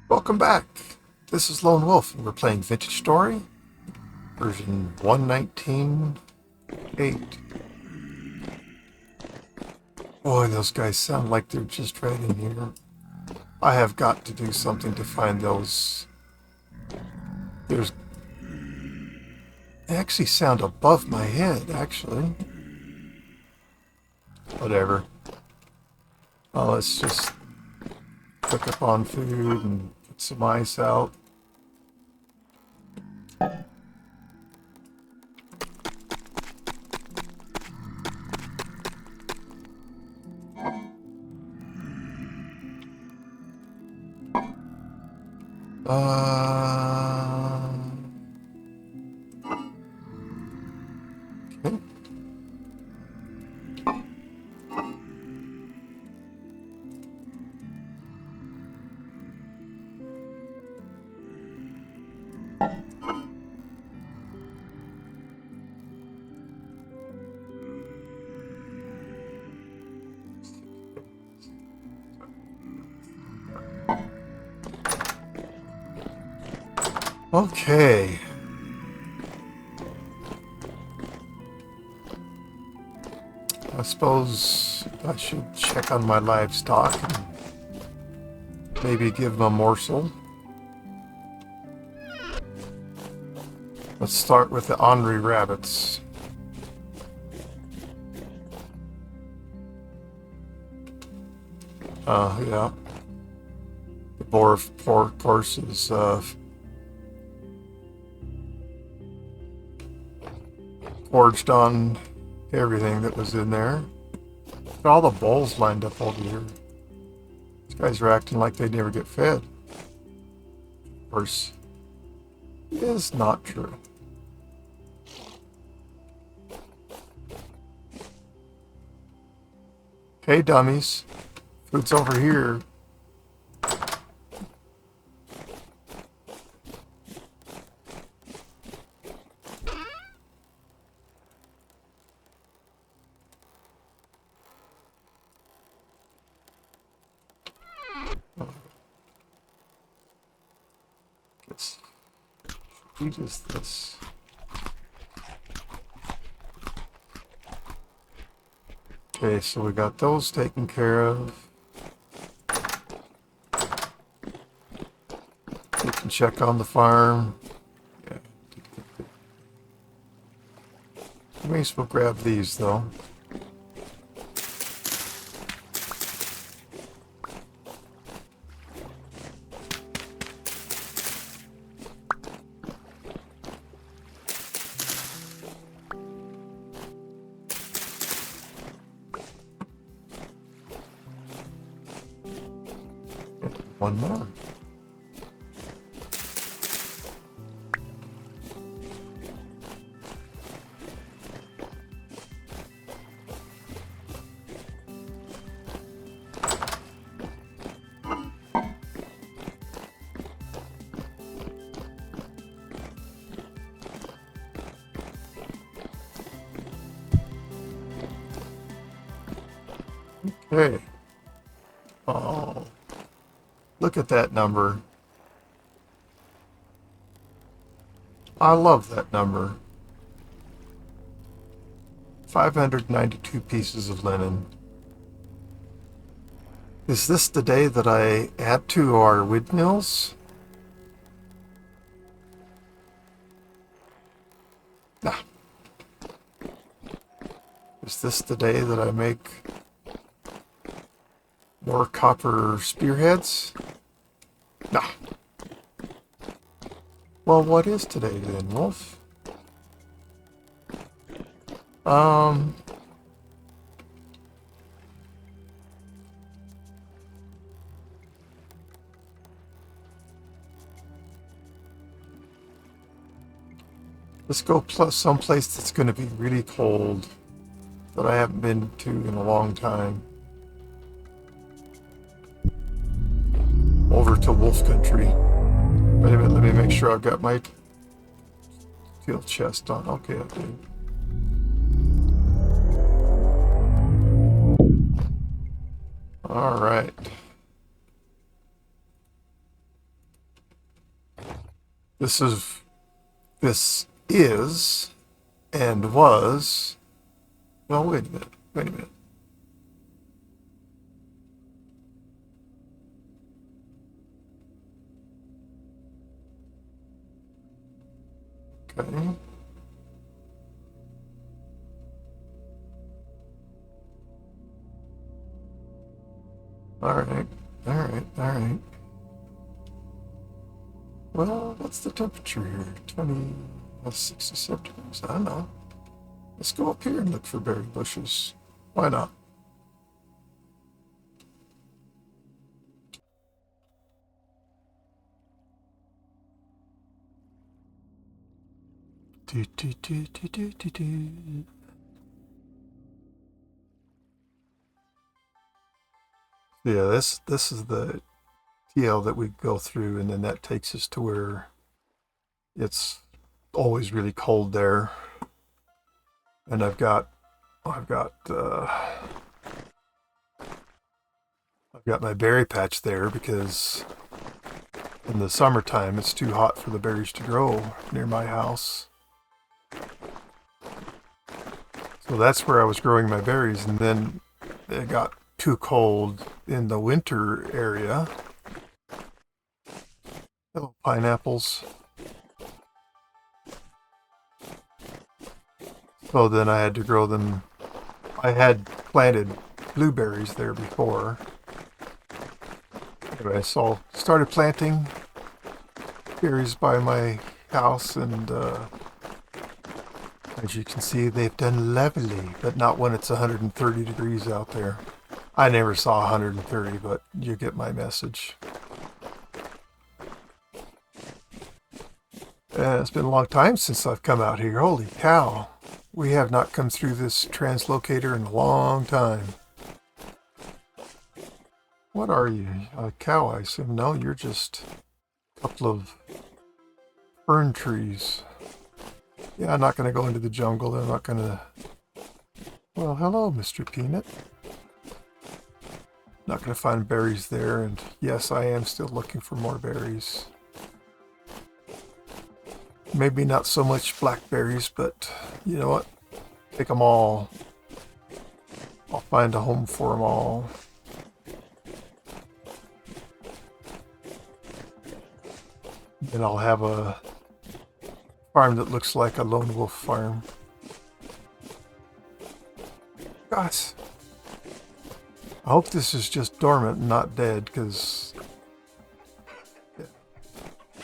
Welcome back. This is Lone Wolf, and we're playing Vintage Story, version 119.8. Boy, those guys sound like they're just right in here. I have got to do something to find those. They actually sound above my head, actually. Whatever. Well, let's just cook up on food and put some ice out. Okay. Okay. I suppose I should check on my livestock and maybe give them a morsel. Let's start with the ornery rabbits. Yeah. The boar, of course, is forged on everything that was in there. Look at all the bowls lined up over here. These guys are acting like they never get fed. Of course, it is not true. Hey, dummies. Food's over here. Let's do just this. Okay, so we got those taken care of. We can check on the farm. Yeah. May as well grab these though. One more. Okay. Oh, look at that number. I love that number. 592 pieces of linen. Is this the day that I add to our windmills? Nah. Is this the day that I make more copper spearheads? Nah. Well, what is today then, Wolf? Let's go someplace that's going to be really cold that I haven't been to in a long time. Over to Wolf Country. Wait a minute, let me make sure I've got my steel chest on. Okay, I do. All right. This is and was. Well, wait a minute. Wait a minute. Okay. All right. All right. All right. Well, what's the temperature here? 67 degrees. I don't know. Let's go up here and look for berry bushes. Why not? Do, do, do, do, do, do, do. Yeah, this is the TL that we go through, and then that takes us to where it's always really cold there. And I've got my berry patch there because in the summertime it's too hot for the berries to grow near my house. So that's where I was growing my berries, and then it got too cold in the winter area. Hello, pineapples. So then I had to grow them. I had planted blueberries there before. Anyway, so started planting berries by my house, and as you can see, they've done lovely, but not when it's 130 degrees out there. I never saw 130, but you get my message. It's been a long time since I've come out here. Holy cow. We have not come through this translocator in a long time. What are you? A cow, I assume? No, you're just a couple of fern trees. Yeah, I'm not going to go into the jungle. I'm not going to... Well, hello, Mr. Peanut. Not going to find berries there, and yes, I am still looking for more berries. Maybe not so much blackberries, but you know what? Take them all. I'll find a home for them all. Then I'll have a farm that looks like a lone wolf farm. Gosh. I hope this is just dormant and not dead, because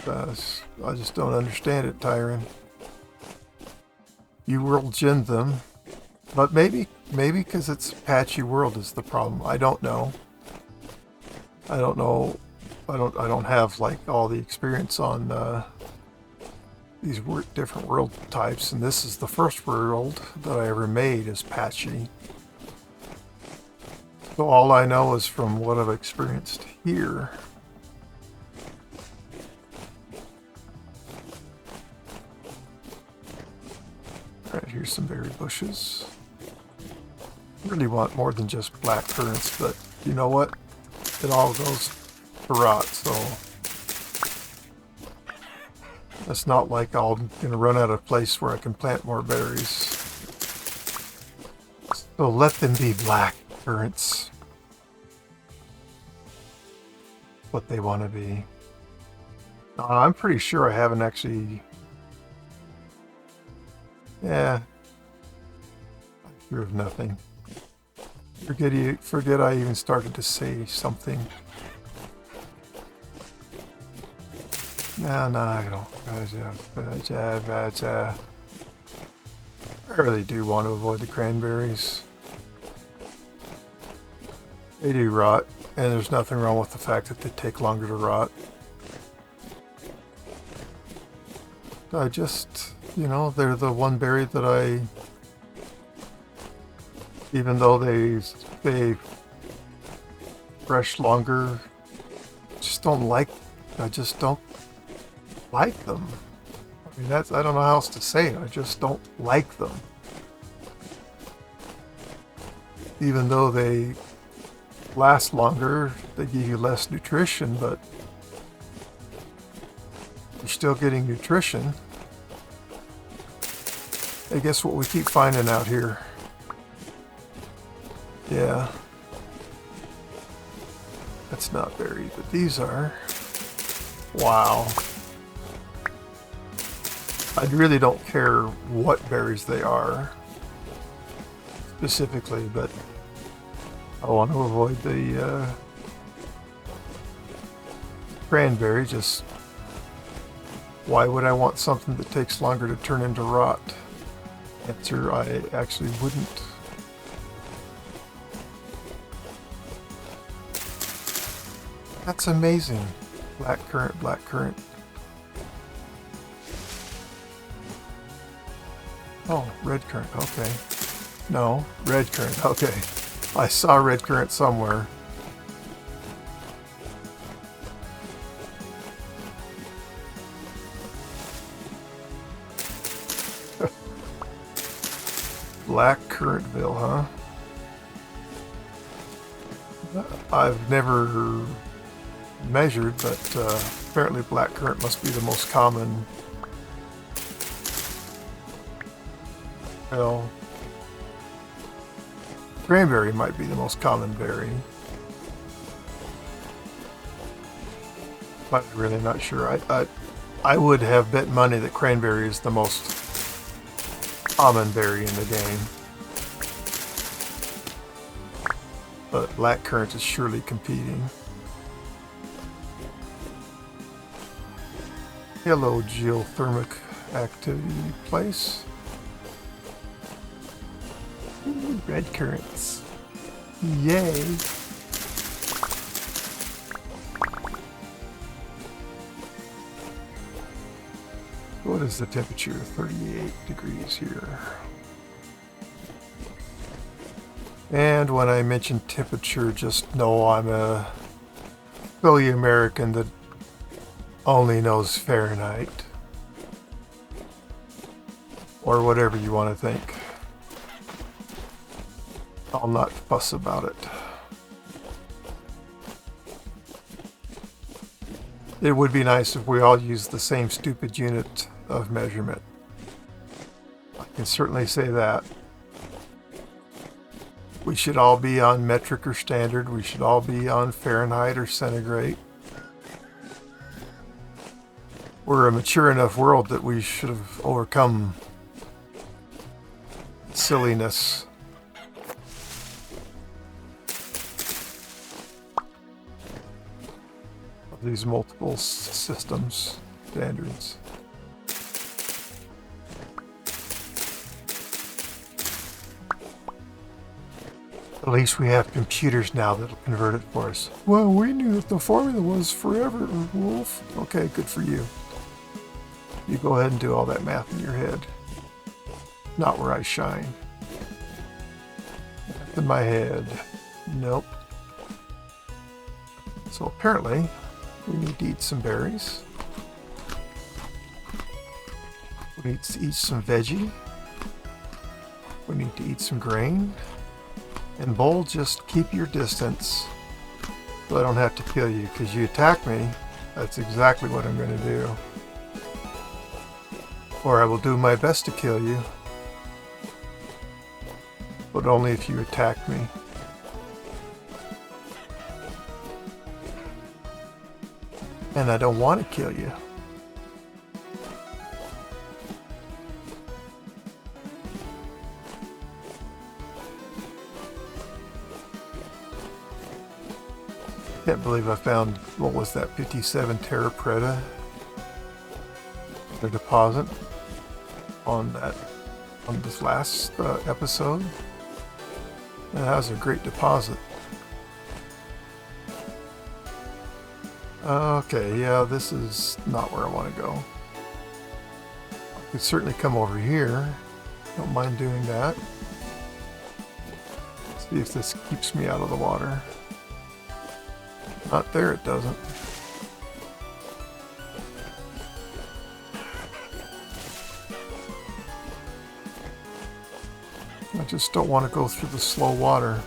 I just don't understand it, Tyron. You world ginned them, but maybe because it's a patchy world is the problem. I don't know. I don't know. I don't have like all the experience on these different world types, and this is the first world that I ever made is patchy. So all I know is from what I've experienced here. Alright, here's some berry bushes. Really want more than just black currants, but you know what? It all goes to rot, so it's not like I'm gonna run out of place where I can plant more berries. So let them be black currants. What they want to be. I'm pretty sure I haven't actually... Yeah. I'm sure of nothing. Forget I even started to say something. No, I don't. I really do want to avoid the cranberries. They do rot, and there's nothing wrong with the fact that they take longer to rot. I just, you know, they're the one berry that I, even though they stay fresh longer, I just don't like them. I mean, I don't know how else to say it. I just don't like them. Even though they last longer, they give you less nutrition, but You're still getting nutrition. Hey, guess what we keep finding out here? Yeah. That's not berry, but these are. Wow. I really don't care what berries they are specifically, but I want to avoid the cranberry. Just why would I want something that takes longer to turn into rot? Answer, I actually wouldn't. That's amazing. Black currant, black currant. Oh, red currant, okay. No, red currant, okay. I saw red currant somewhere. Black Currantville, huh? I've never measured, but apparently black currant must be the most common. Well, cranberry might be the most common berry. But I'm really not sure. I would have bet money that cranberry is the most common berry in the game. But black currant is surely competing. Hello, geothermic activity place. Ooh, red currants. Yay! What is the temperature? 38 degrees here. And when I mention temperature, just know I'm a Philly American that only knows Fahrenheit. Or whatever you want to think. I'll not fuss about it. It would be nice if we all used the same stupid unit of measurement. I can certainly say that. We should all be on metric or standard. We should all be on Fahrenheit or centigrade. We're a mature enough world that we should have overcome silliness. Of these multiple systems, standards. At least we have computers now that'll convert it for us. Well, we knew that the formula was forever, Wolf. Okay, good for you. You go ahead and do all that math in your head. Not where I shine. Math in my head. Nope. So apparently, we need to eat some berries. We need to eat some veggie. We need to eat some grain. And Bull, just keep your distance so I don't have to kill you, because you attack me, that's exactly what I'm going to do. Or I will do my best to kill you, but only if you attack me. And I don't want to kill you. Can't believe I found, what was that, 57 Terra Preta? The deposit on this last episode. And that was a great deposit. Okay, yeah, this is not where I want to go. I could certainly come over here. Don't mind doing that. See if this keeps me out of the water. Not there, it doesn't. I just don't want to go through the slow water.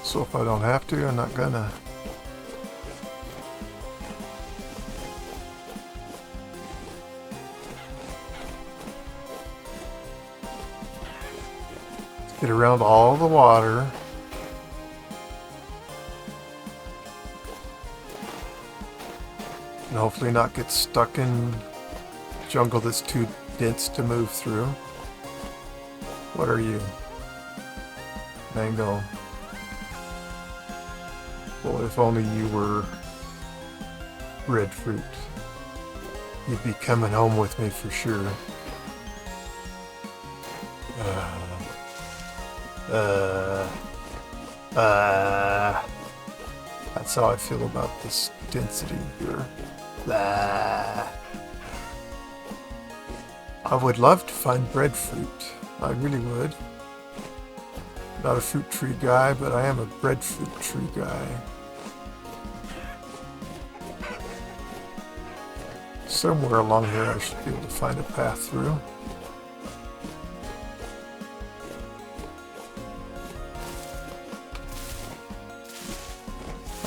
So if I don't have to, I'm not gonna. Get around all the water. And hopefully not get stuck in jungle that's too dense to move through. What are you? Mango. Well, if only you were breadfruit. You'd be coming home with me for sure. That's how I feel about this density here. I would love to find breadfruit. I really would. Not a fruit tree guy, but I am a breadfruit tree guy. Somewhere along here I should be able to find a path through.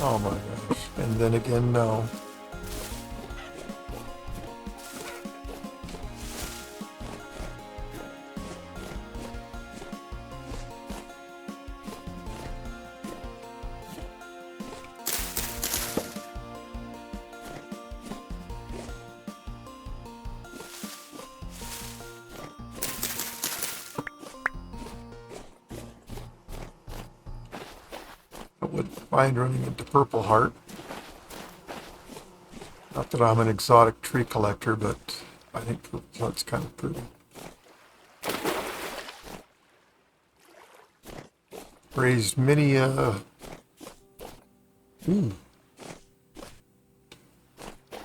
Oh my gosh. And then again, no. Mind running into Purple Heart. Not that I'm an exotic tree collector, but I think Purple Heart's kind of pretty. Raised many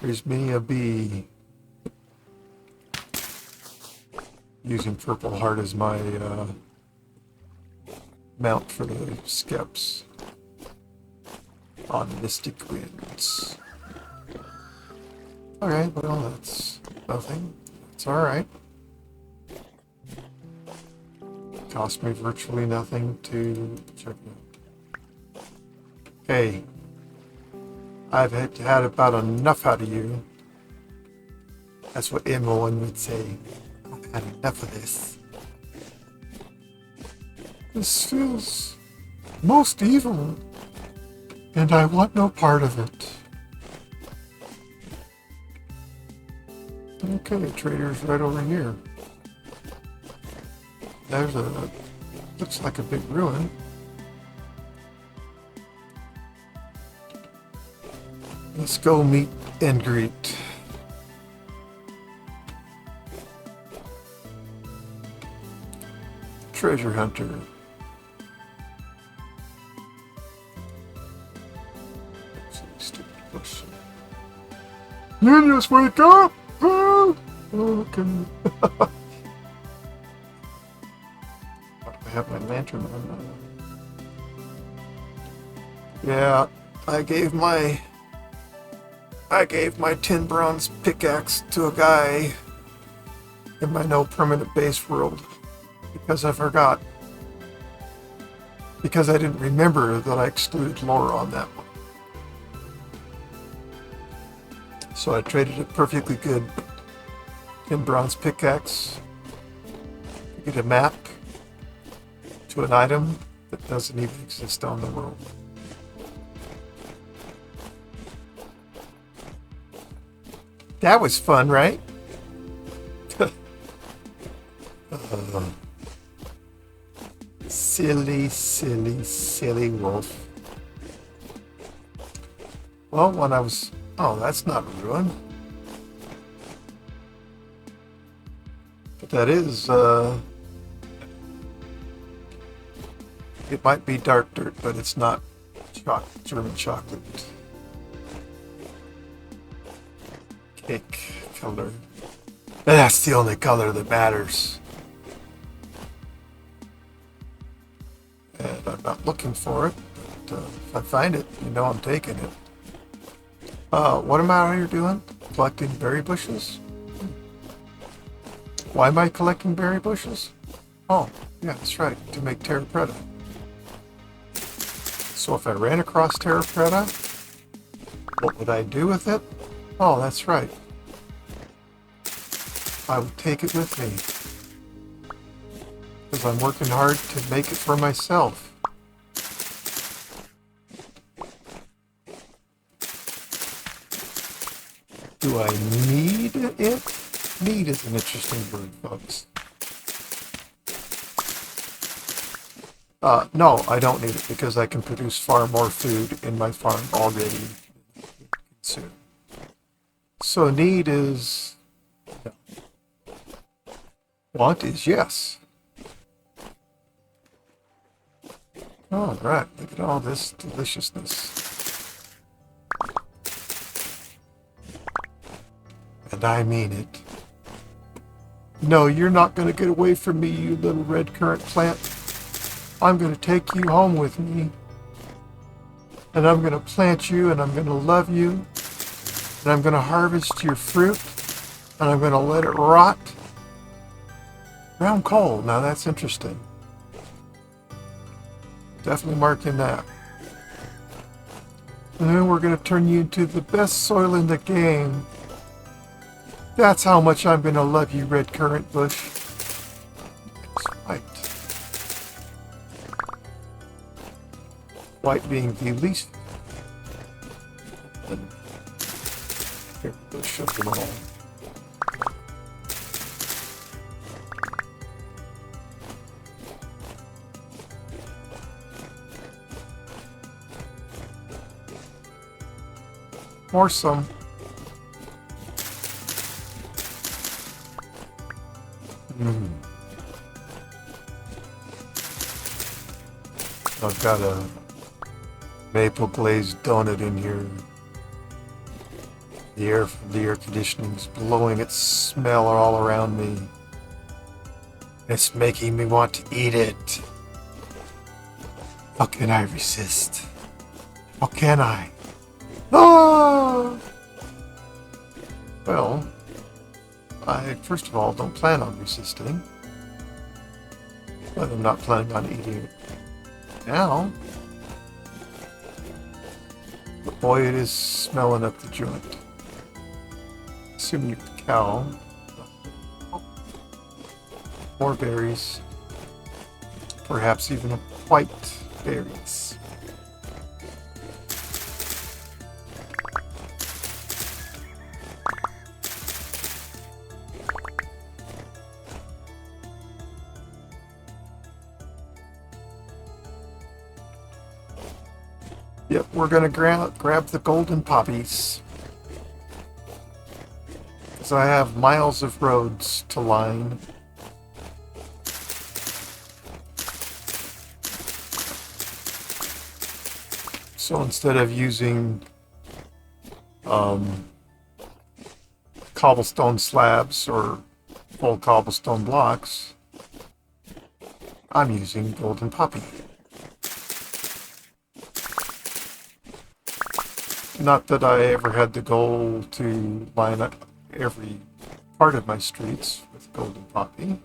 raised many a bee using Purple Heart as my mount for the skeps on Mystic Winds. Okay, well, that's nothing. It's alright. Cost me virtually nothing to check it out. Okay. I've had about enough out of you. That's what Emma1 would say. I've had enough of this. This feels most evil. And I want no part of it. Okay, trader's right over here. There's a, looks like a big ruin. Let's go meet and greet. Treasure hunter. You just wake up! Oh, okay. I have my lantern on. Yeah, I gave my 10 bronze pickaxe to a guy in my no permanent base world because I forgot. Because I didn't remember that I excluded lore on that one. So I traded a perfectly good 10 bronze pickaxe to get a map to an item that doesn't even exist on the world. That was fun, right? Silly, silly, silly wolf. Well, when I was... Oh, that's not a ruin. But that is, it might be dark dirt, but it's not German chocolate. Cake color. That's the only color that matters. And I'm not looking for it, but if I find it, you know I'm taking it. What am I out here doing? Collecting berry bushes? Why am I collecting berry bushes? Oh, yeah, that's right, to make terra preta. So if I ran across terra preta, what would I do with it? Oh, that's right. I would take it with me. Because I'm working hard to make it for myself. Do I need it? Need is an interesting word, folks. No, I don't need it because I can produce far more food in my farm already. Soon. So need is no. Want is yes. All right, look at all this deliciousness. And I mean it. No, you're not going to get away from me, you little red currant plant. I'm going to take you home with me. And I'm going to plant you, and I'm going to love you. And I'm going to harvest your fruit. And I'm going to let it rot. Brown coal, now that's interesting. Definitely marking that. And then we're going to turn you into the best soil in the game. That's how much I'm going to love you, red currant bush. It's white. White being the least bush of them all. Or some. I've got a maple glazed donut in here. The air from the air conditioning is blowing its smell all around me. It's making me want to eat it. How can I resist? How can I? Ah! Well, I first of all don't plan on resisting, but I'm not planning on eating it now. But boy, it is smelling up the joint. Assuming you're the cow. More berries. Perhaps even white berries. Yep, we're going to grab the Golden Poppies. Because I have miles of roads to line. So instead of using cobblestone slabs or full cobblestone blocks, I'm using Golden Poppy. Not that I ever had the goal to line up every part of my streets with Golden Poppy,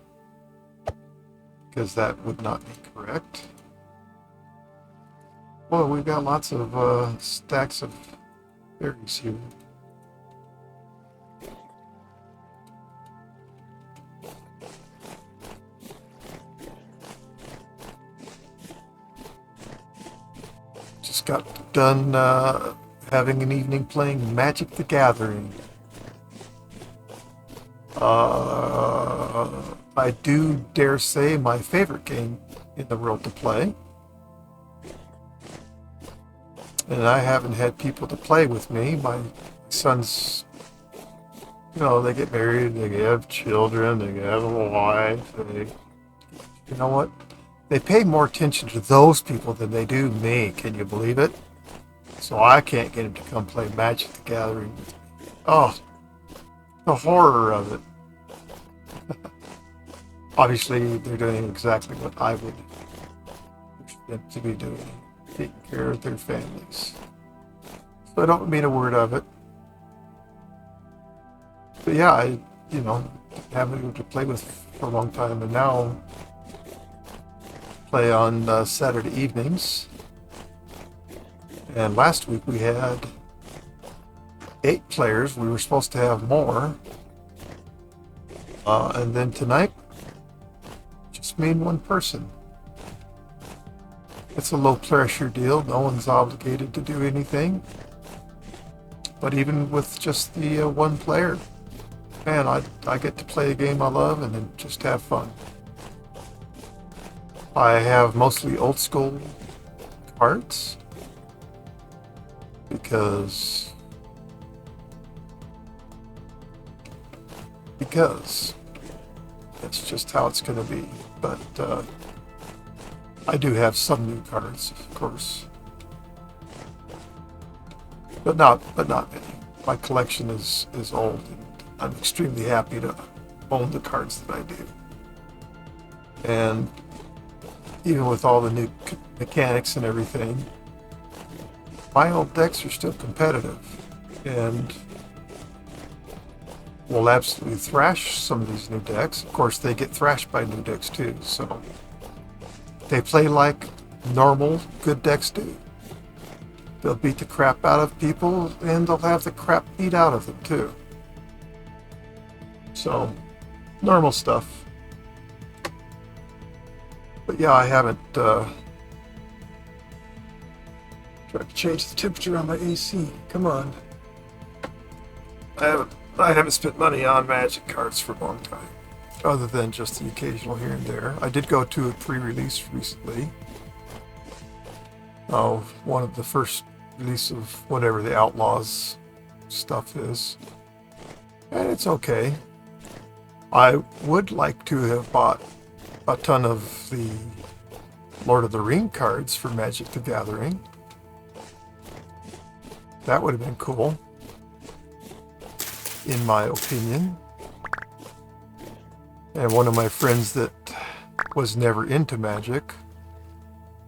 because that would not be correct. Well, we've got lots of stacks of berries here. Just got done having an evening playing Magic the Gathering. I do dare say my favorite game in the world to play. And I haven't had people to play with me. My sons, they get married, they have children, they have a wife. You know what? They pay more attention to those people than they do me. Can you believe it? So I can't get them to come play Magic the Gathering with me. Oh, the horror of it. Obviously, they're doing exactly what I would wish them to be doing. Taking care of their families. So I don't mean a word of it. But yeah, I haven't been able to play with for a long time, and now play on Saturday evenings. And last week we had 8 players. We were supposed to have more. And then tonight, just just me and one person. It's a low pressure deal. No one's obligated to do anything. But even with just the one player, man, I get to play a game I love and then just have fun. I have mostly old school cards because that's just how it's going to be. But I do have some new cards, of course, but not many. My collection is old, and I'm extremely happy to own the cards that I do. And even with all the new mechanics and everything, my old decks are still competitive, and will absolutely thrash some of these new decks. Of course, they get thrashed by new decks too, so they play like normal good decks do. They'll beat the crap out of people, and they'll have the crap beat out of them too. So, normal stuff. But yeah, I haven't tried to change the temperature on my AC. Come on. I haven't spent money on Magic cards for a long time, other than just the occasional here and there. I did go to a pre-release recently. One of the first release of whatever the Outlaws stuff is. And it's okay. I would like to have bought a ton of the Lord of the Ring cards for Magic the Gathering. That would have been cool, in my opinion. And one of my friends that was never into Magic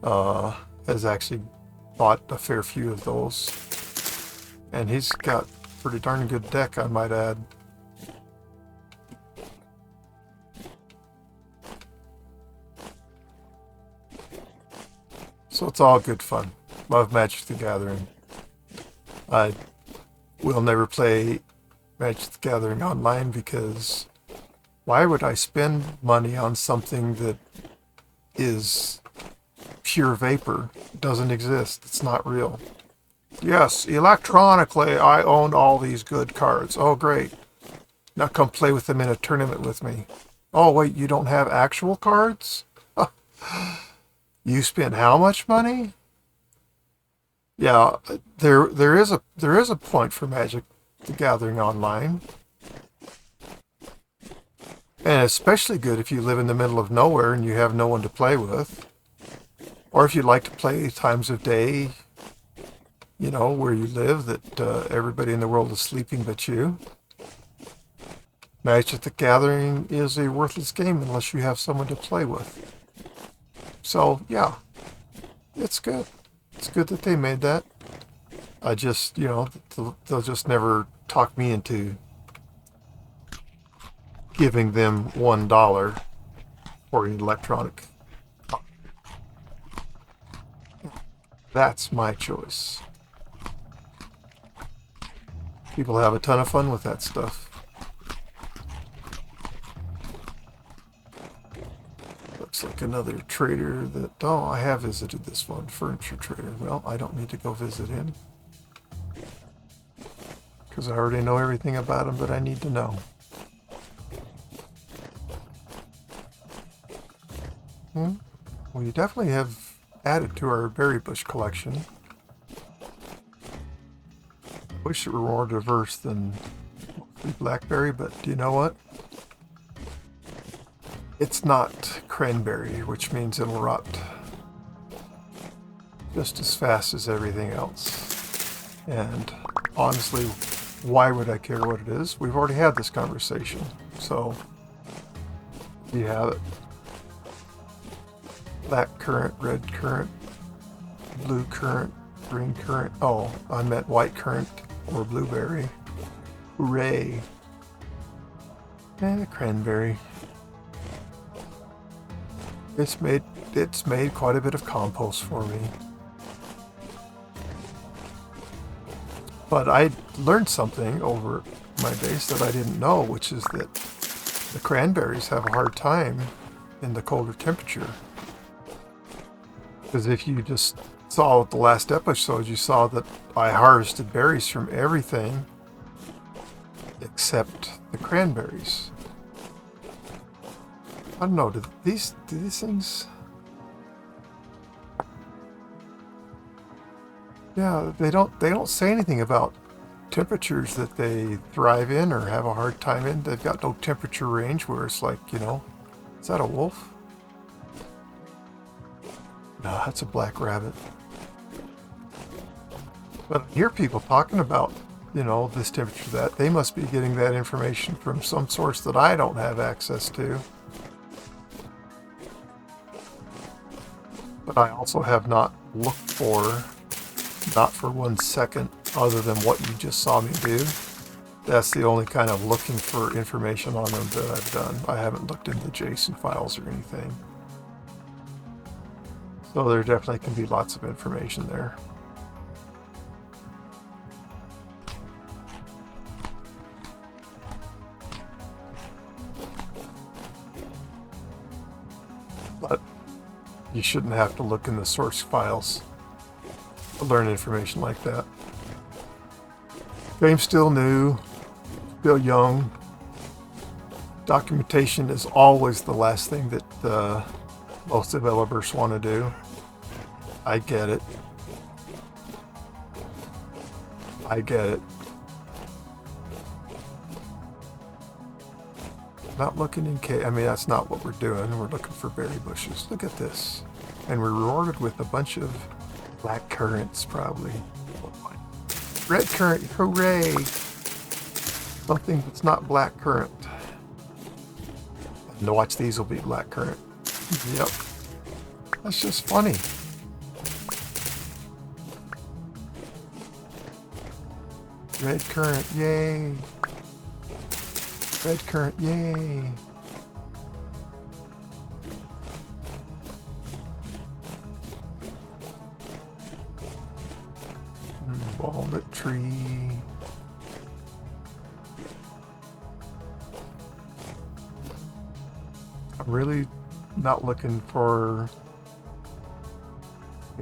has actually bought a fair few of those. And he's got a pretty darn good deck, I might add. So it's all good fun. Love Magic the Gathering. I will never play Magic the Gathering online because why would I spend money on something that is pure vapor? It doesn't exist. It's not real. Yes, electronically I own all these good cards. Oh, great. Now come play with them in a tournament with me. Oh, wait, you don't have actual cards? You spent how much money? Yeah, there is a point for Magic the Gathering online. And especially good if you live in the middle of nowhere and you have no one to play with. Or if you like to play times of day, you know, where you live that everybody in the world is sleeping but you. Magic the Gathering is a worthless game unless you have someone to play with. So, yeah, it's good. It's good that they made that. I just, you know, they'll just never talk me into giving them $1 for an electronic. That's my choice. People have a ton of fun with that stuff. Looks like another trader that... Oh, I have visited this one. Furniture trader. Well, I don't need to go visit him, because I already know everything about him that I need to know. Well, you definitely have added to our berry bush collection. Wish it were more diverse than blackberry, but do you know what? It's not cranberry, which means it'll rot just as fast as everything else. And honestly, why would I care what it is? We've already had this conversation. So, you have it. Black currant, red currant, blue currant, green currant. Oh, I meant white currant or blueberry. Hooray. And cranberry. It's made quite a bit of compost for me. But I learned something over my base that I didn't know, which is that the cranberries have a hard time in the colder temperature. Because if you just saw the last episode, you saw that I harvested berries from everything except the cranberries. I don't know, do these things... Yeah, they don't say anything about temperatures that they thrive in or have a hard time in. They've got no temperature range where it's like, you know, is that a wolf? No, that's a black rabbit. But I hear people talking about, you know, this temperature, that they must be getting that information from some source that I don't have access to. But I also have not looked for, not for 1 second, other than what you just saw me do. That's the only kind of looking for information on them that I've done. I haven't looked into JSON files or anything. So there definitely can be lots of information there. But you shouldn't have to look in the source files to learn information like that. Game's still new, still young. Documentation is always the last thing that most developers want to do. I get it. I get it. Not looking in cave. I mean, that's not what we're doing. We're looking for berry bushes. Look at this. And we're rewarded with a bunch of black currants, probably. Red currant, hooray! Something that's not black currant. And watch, these will be black currant. Yep. That's just funny. Red currant, yay! Red currant, yay! Walnut tree. I'm really not looking for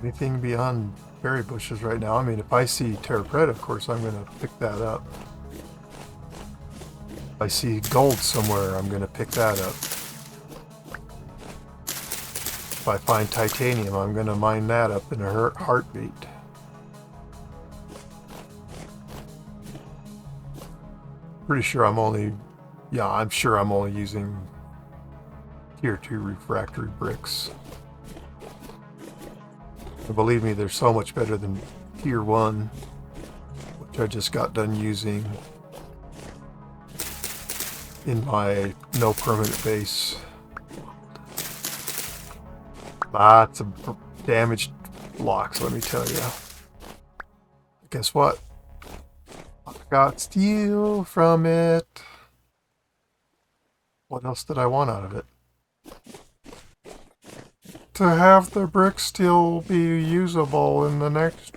anything beyond berry bushes right now. I mean, if I see terra preta, of course, I'm going to pick that up. If I see gold somewhere, I'm going to pick that up. If I find titanium, I'm going to mine that up in a heartbeat. Pretty sure I'm only, I'm sure I'm only using tier 2 refractory bricks. And believe me, they're so much better than tier 1, which I just got done using in my no permanent base. Lots of damaged blocks, let me tell you. Guess what? I got steel from it. What else did I want out of it? To have the brick still be usable in the next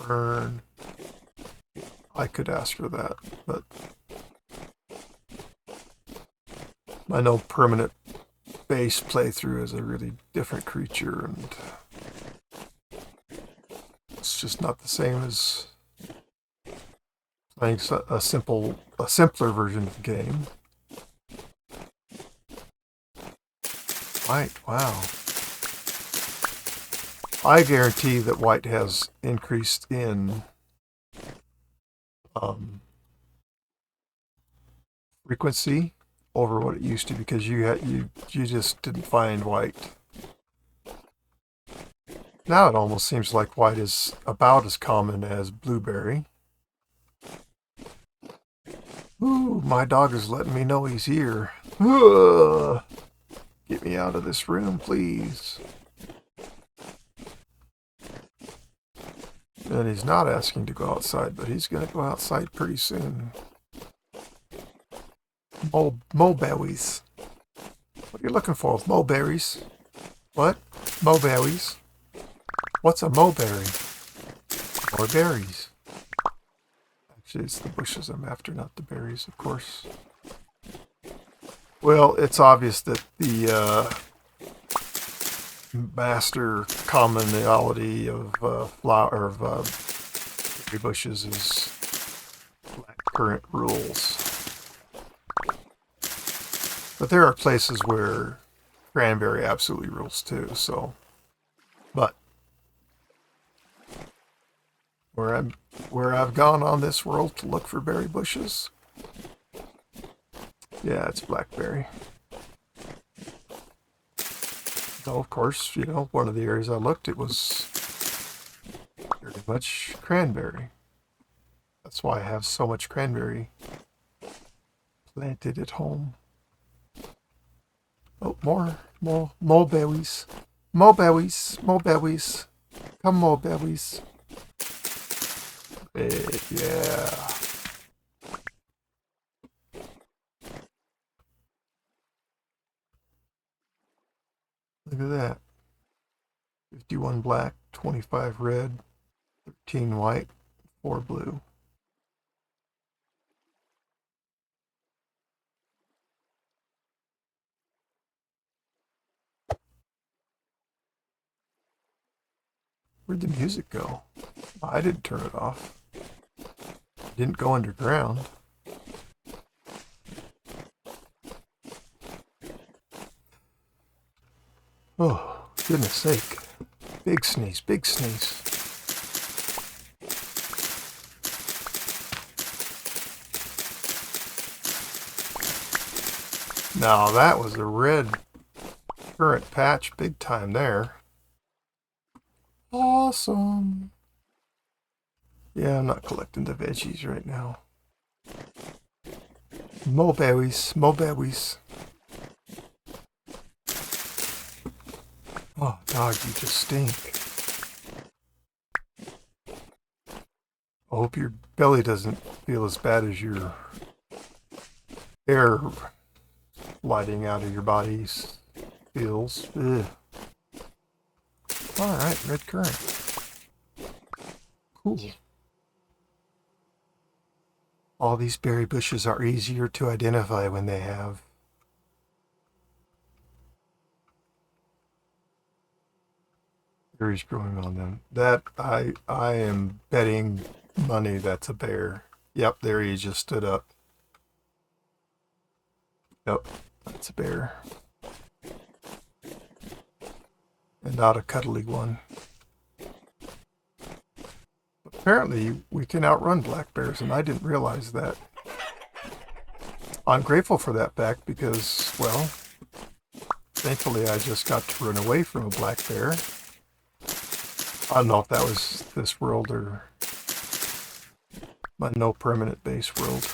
turn. I could ask for that, but my no permanent base playthrough is a really different creature, and it's just not the same as playing a simpler version of the game. White, wow. I guarantee that white has increased in frequency over what it used to, because you just didn't find white. Now it almost seems like white is about as common as blueberry. Ooh, my dog is letting me know he's here. Ugh. Get me out of this room, please. And he's not asking to go outside, but he's going to go outside pretty soon. Mulberries. What are you looking for? Mulberries? What? Mulberries? What's a mulberry? More berries. Actually, it's the bushes I'm after, not the berries, of course. Well, it's obvious that the master commonality of flower of berry bushes is black currant rules. But there are places where cranberry absolutely rules too. So, but where I've gone on this world to look for berry bushes, yeah, it's blackberry. Though, of course, one of the areas I looked, it was very much cranberry. That's why I have so much cranberry planted at home. Oh, more mulberries. Mulberries. Come mulberries. Yeah. Look at that. 51 black, 25 red, 13 white, 4 blue. Where'd the music go? I didn't turn it off. It didn't go underground. Oh, goodness sake. Big sneeze, big sneeze. Now that was a red currant patch big time there. Awesome. Yeah, I'm not collecting the veggies right now. Mulberries. Oh, dog, you just stink. I hope your belly doesn't feel as bad as your air lighting out of your body feels. Ugh. Alright, red currant. Cool. All these berry bushes are easier to identify when they have berries growing on them. That I am betting money that's a bear. Yep, there he just stood up. Yep, that's a bear. And not a cuddly one. Apparently, we can outrun black bears, and I didn't realize that. I'm grateful for that fact because, well, thankfully I just got to run away from a black bear. I don't know if that was this world or my no permanent base world.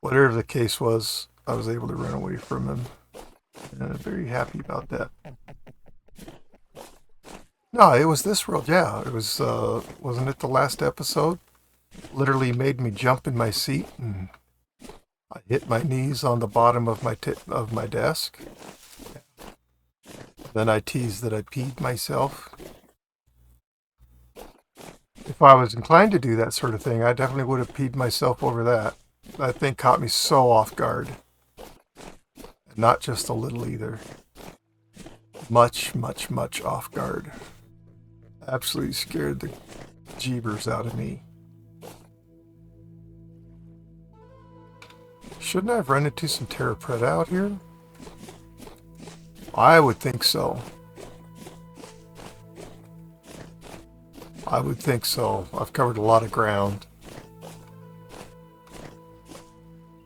Whatever the case was, I was able to run away from him. And I'm very happy about that. No, it was this world, yeah. It was, wasn't it the last episode? Literally made me jump in my seat and I hit my knees on the bottom of my desk. Then I teased that I peed myself. If I was inclined to do that sort of thing, I definitely would have peed myself over that. That thing caught me so off guard. Not just a little either. Much off guard. Absolutely scared the jeebers out of me. Shouldn't I have run into some Terra Preta out here? I would think so. I would think so. I've covered a lot of ground.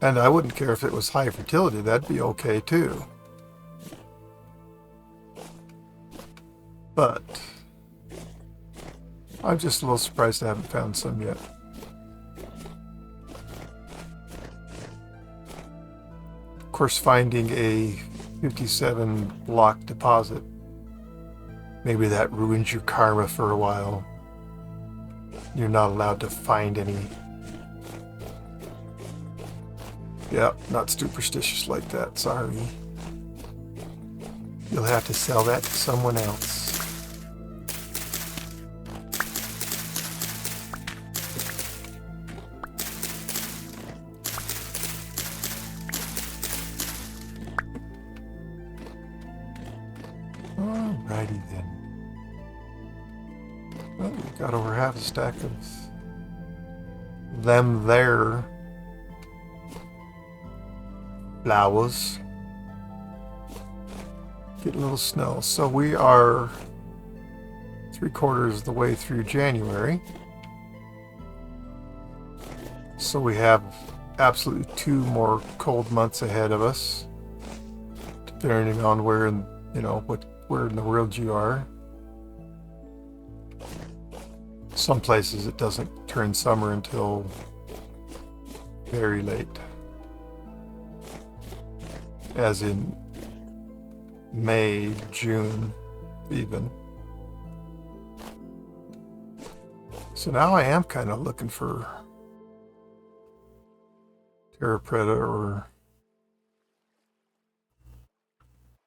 And I wouldn't care if it was high fertility. That'd be okay too. But I'm just a little surprised I haven't found some yet. Of course, finding a 57 block deposit, maybe that ruins your karma for a while. You're not allowed to find any. Yeah, not superstitious like that, sorry. You'll have to sell that to someone else. Well, we've got over half a stack of them there. Flowers. Get a little snow. So we are 3/4 of the way through January. So we have absolutely 2 more cold months ahead of us, depending on where in where in the world you are. Some places it doesn't turn summer until very late, as in May, June, even. So now I am kind of looking for Terra Preta, or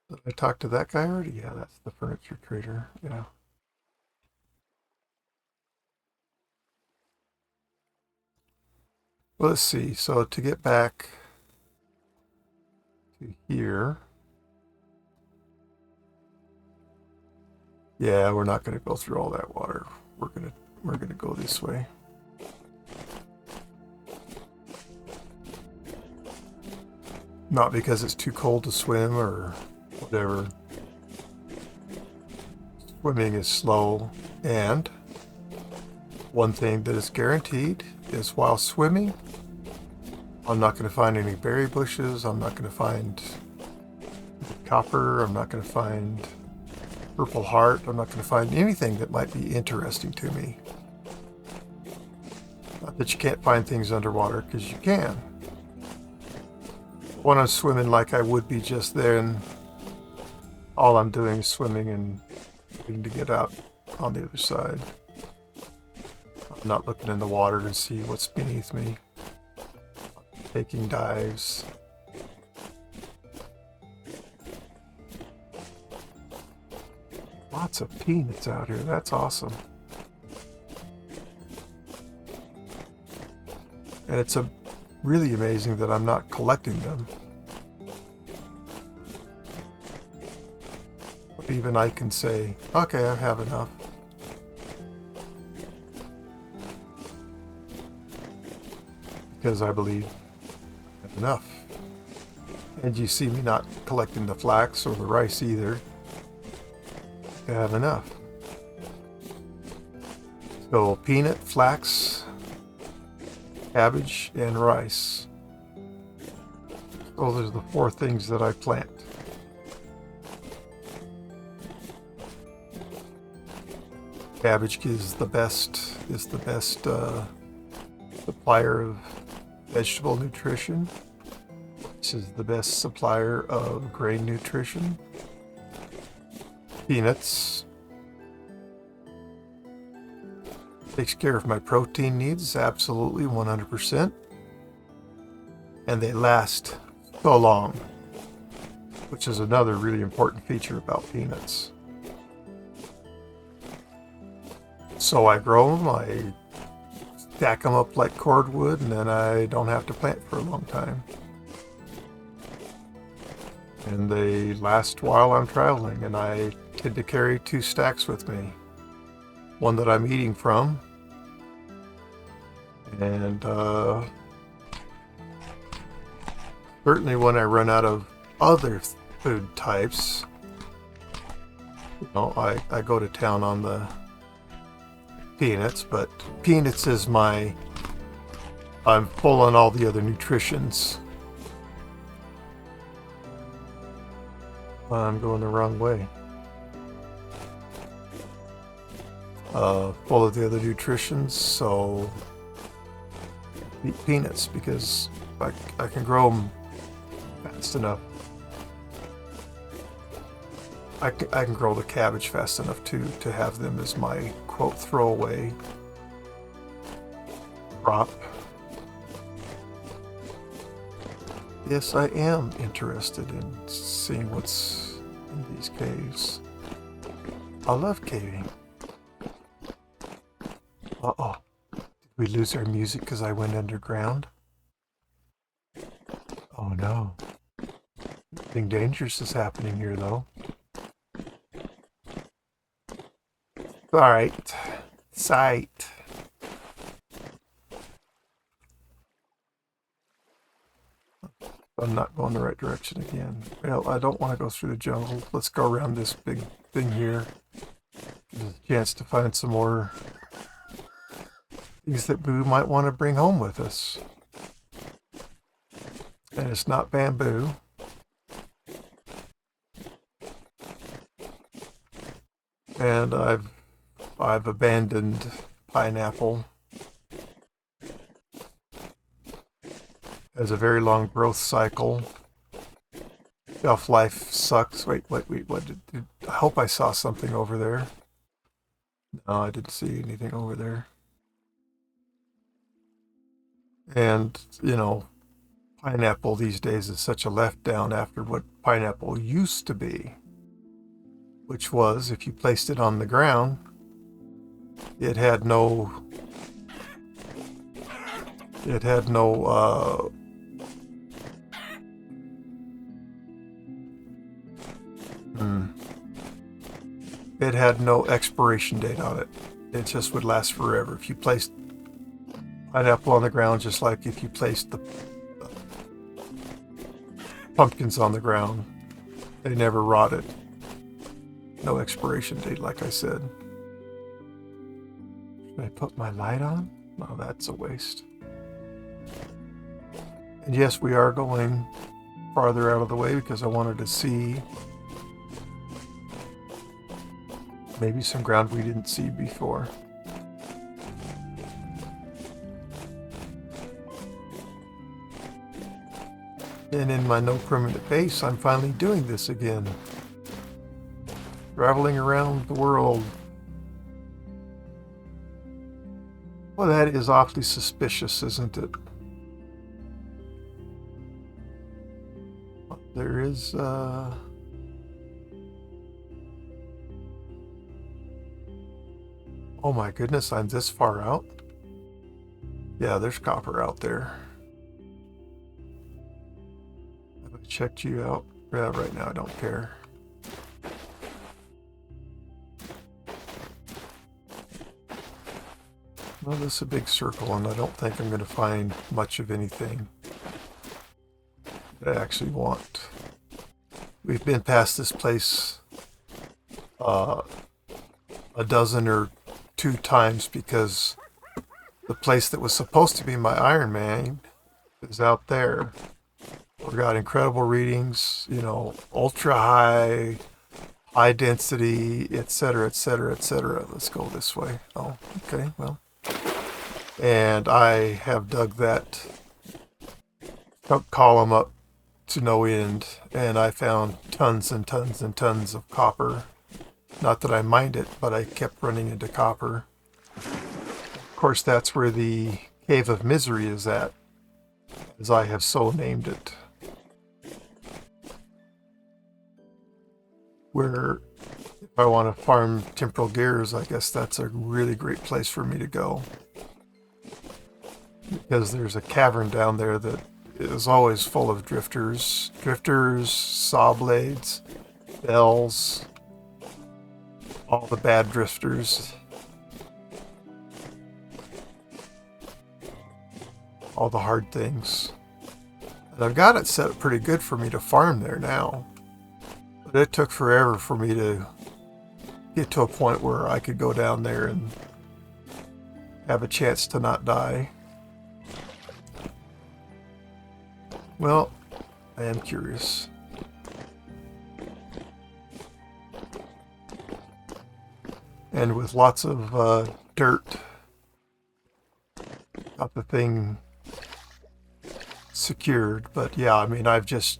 did I talk to that guy already? Yeah, that's the furniture trader. Yeah. Well, let's see. So to get back to here, yeah, we're not going to go through all that water. We're gonna go this way. Not because it's too cold to swim or whatever. Swimming is slow, and one thing that is guaranteed is while swimming, I'm not going to find any berry bushes. I'm not going to find copper. I'm not going to find purple heart. I'm not going to find anything that might be interesting to me. Not that you can't find things underwater, because you can. When I'm swimming like I would be just then, all I'm doing is swimming and waiting to get out on the other side. I'm not looking in the water to see what's beneath me. I'm taking dives. Lots of peanuts out here. That's awesome. And it's really amazing that I'm not collecting them. But even I can say, okay, I have enough. Because I believe I have enough. And you see me not collecting the flax or the rice either. I have enough. So peanut, flax, cabbage, and rice. Those are the 4 things that I plant. Cabbage is the best supplier of vegetable nutrition. This is the best supplier of grain nutrition. Peanuts takes care of my protein needs, absolutely 100%. And they last so long, which is another really important feature about peanuts. So I grow them, I stack them up like cordwood, and then I don't have to plant for a long time. And they last while I'm traveling, and I tend to carry 2 stacks with me. One that I'm eating from, and certainly when I run out of other food types, I go to town on the peanuts, but peanuts is I'm full on all the other nutritions. I'm going the wrong way. Full of the other nutritions, so eat peanuts because I can grow them fast enough. I can grow the cabbage fast enough too to have them as my quote throwaway crop. Yes, I am interested in seeing what's in these caves. I love caving. Uh-oh. Did we lose our music because I went underground? Oh no. Nothing dangerous is happening here though. Alright. sight. I'm not going the right direction again. Well, I don't want to go through the jungle. Let's go around this big thing here. There's a chance to find some more things that we might want to bring home with us. And it's not bamboo. And I've abandoned pineapple. Has a very long growth cycle. Shelf life sucks. Wait, what I hope I saw something over there. No, I didn't see anything over there. And, you know, pineapple these days is such a letdown after what pineapple used to be. Which was, if you placed it on the ground, it had no it had no expiration date on it. It just would last forever. If you placed pineapple on the ground, just like if you placed the pumpkins on the ground, they never rotted. No expiration date, like I said. Should I put my light on? No, that's a waste. And yes, we are going farther out of the way because I wanted to see maybe some ground we didn't see before. And in my no permanent base, I'm finally doing this again. Traveling around the world. Well, that is awfully suspicious, isn't it? There is, oh my goodness, I'm this far out? Yeah, there's copper out there. Have I checked you out? Yeah, right now I don't care. Well, this is a big circle, and I don't think I'm going to find much of anything that I actually want. We've been past this place a dozen or two times because the place that was supposed to be my Iron Man is out there. We got incredible readings, you know, ultra high, high density, etc., etc., etc. Let's go this way. Oh, okay, well. And I have dug that column up to no end, and I found tons and tons and tons of copper. Not that I mined it, but I kept running into copper. Of course, that's where the Cave of Misery is at, as I have so named it. Where, if I want to farm temporal gears, I guess that's a really great place for me to go. Because there's a cavern down there that is always full of drifters. Drifters, saw blades, bells, all the bad drifters. All the hard things. And I've got it set up pretty good for me to farm there now. But it took forever for me to get to a point where I could go down there and have a chance to not die. Well, I am curious. And with lots of dirt, got the thing secured. But yeah, I mean, I've just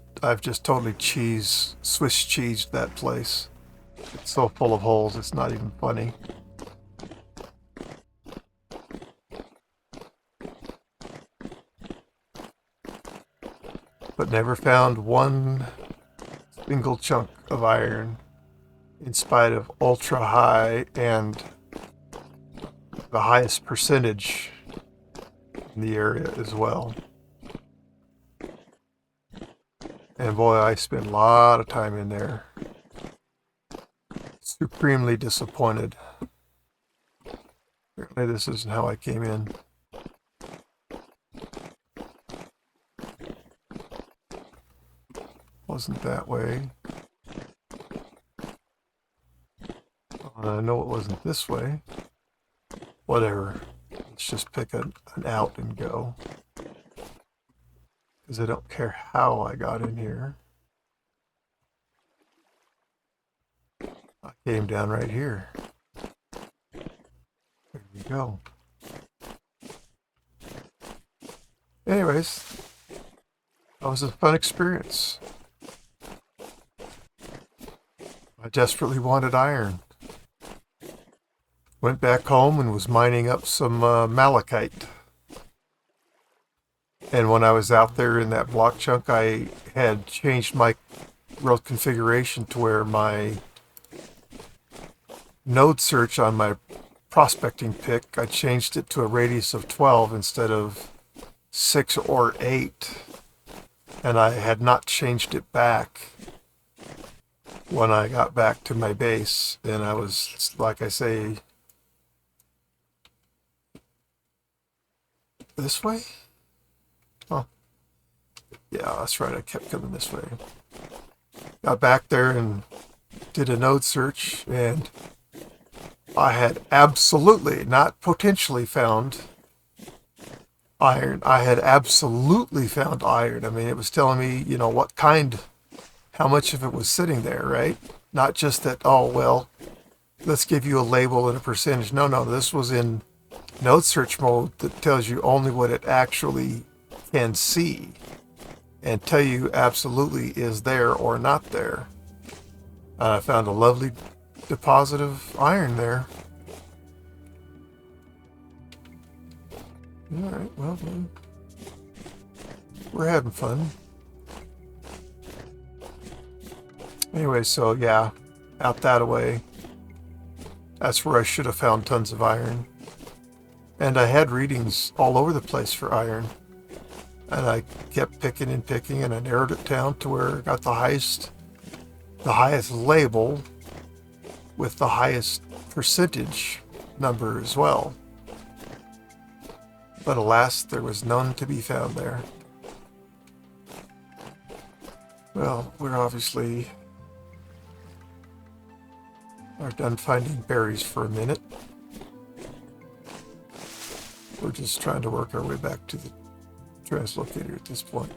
totally Swiss cheesed that place. It's so full of holes, it's not even funny. But never found one single chunk of iron, in spite of ultra high and the highest percentage in the area as well. And boy, I spent a lot of time in there. Supremely disappointed. Apparently this isn't how I came in. Wasn't that way. I know it wasn't this way. Whatever. Let's just pick an out and go. Because I don't care how I got in here. I came down right here. There we go. Anyways, that was a fun experience. I desperately wanted iron. Went back home and was mining up some malachite. And when I was out there in that block chunk, I had changed my world configuration to where my node search on my prospecting pick, I changed it to a radius of 12 instead of 6 or 8. And I had not changed it back when I got back to my base. And I was, like I say, this way? Oh, yeah, that's right. I kept coming this way. Got back there and did a node search, and I had absolutely, not potentially, found iron. I had absolutely found iron. I mean, it was telling me, you know, what kind, how much of it was sitting there, right? Not just that, oh, well, let's give you a label and a percentage. No, this was in node search mode that tells you only what it actually can see and tell you absolutely is there or not there. I found a lovely deposit of iron there. All right, well, then, we're having fun. Anyway, so yeah, out that way. That's where I should have found tons of iron. And I had readings all over the place for iron. And I kept picking and picking, and I narrowed it down to where I got the highest label with the highest percentage number as well. But alas, there was none to be found there. Well, we're obviously are done finding berries for a minute. We're just trying to work our way back to the translocator at this point.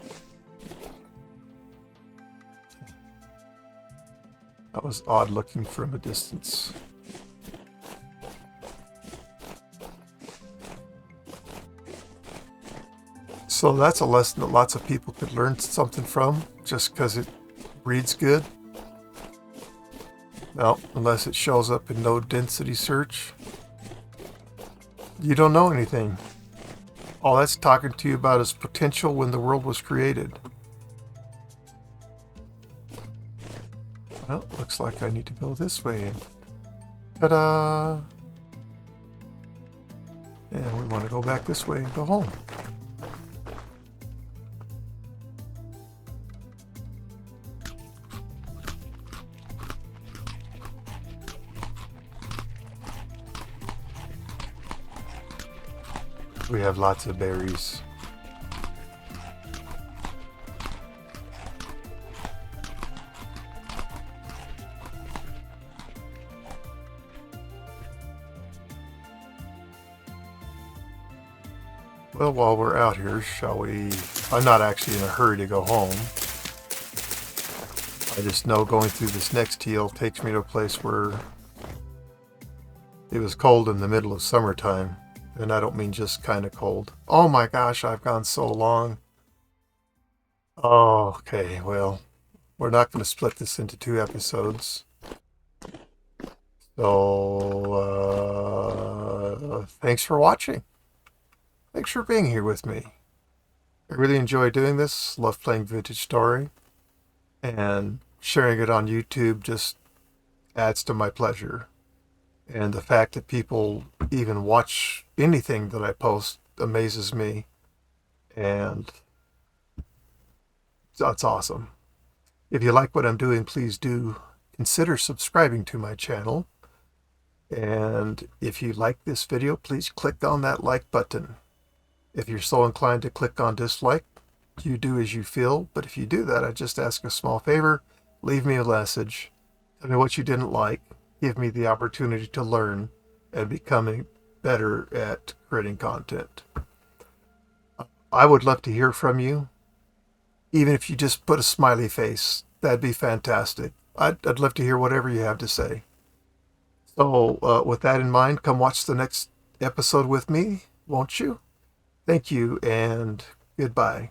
That was odd looking from a distance. So that's a lesson that lots of people could learn something from just because it reads good. No, unless it shows up in node density search. You don't know anything. All that's talking to you about is potential when the world was created. Well, looks like I need to go this way. Ta-da! And we want to go back this way and go home. We have lots of berries. Well, while we're out here, shall we... I'm not actually in a hurry to go home. I just know going through this next hill takes me to a place where it was cold in the middle of summertime. And I don't mean just kind of cold. Oh my gosh, I've gone so long. Oh, okay, well, we're not going to split this into 2 episodes. So, thanks for watching. Thanks for being here with me. I really enjoy doing this. Love playing Vintage Story. And sharing it on YouTube just adds to my pleasure. And the fact that people even watch anything that I post amazes me. And that's awesome. If you like what I'm doing, please do consider subscribing to my channel. And if you like this video, please click on that like button. If you're so inclined to click on dislike, you do as you feel. But if you do that, I just ask a small favor. Leave me a message. Tell me what you didn't like. Give me the opportunity to learn and becoming better at creating content. I would love to hear from you. Even if you just put a smiley face, that'd be fantastic. I'd love to hear whatever you have to say. So with that in mind, come watch the next episode with me, won't you? Thank you and goodbye.